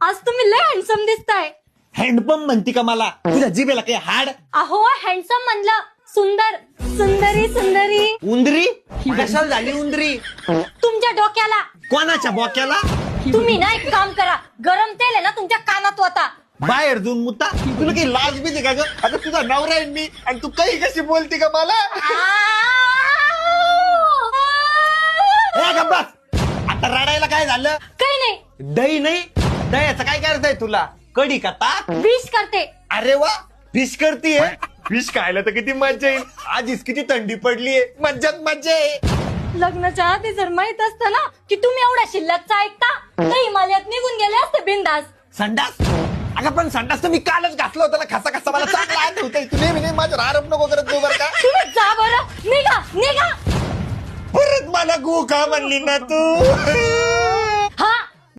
आज तुम्ही लय हँडसम दिसताय. हँडपंप म्हणती का मला? तुझ्या जिभेला काही हाड? अहो हँडसम म्हणलं, सुंदर. सुंदरी सुंदरी. उंदरी? कशाला झाली उंदरी? तुमच्या डोक्याला. कोणाच्या बोक्याला? तुम्ही ना एक काम करा, गरम तेल आहे ना तुमच्या कानात होता. बाहेर जाऊन मुता? तुला काही लाज बी का ग? आता तुझा नवरा आहे मी, आणि तू काही कशी बोलती का मला? ए गप्प बस. आता रडायला काय झालं? काही नाही, दही नाही? दह्याचं काय करायचंय तुला? कढी का ताक? विश करते. अरे वा, फिश करतीये. फिश खायला तर किती मजा येईल. आधीच किती थंडी पडलीये, मज्जाच मज्जा आहे. लग्नाच्या आधी जर माहित असतं ना की तुम्ही एवढ्या शिल्लकचा ऐकता तर हिमालयात निघून गेले असते बिंदास. संडास? अगं पण संडास तर मी कालच घातलं होतं ना, खसा खसा मला चांगला आठवतंय. तू नेहमी माझ्यावर आरोप नको करत जाऊ बरं का? तुम्ही जा बरं, निघा निघा. परत मला गो का म्हणली ना तू? हा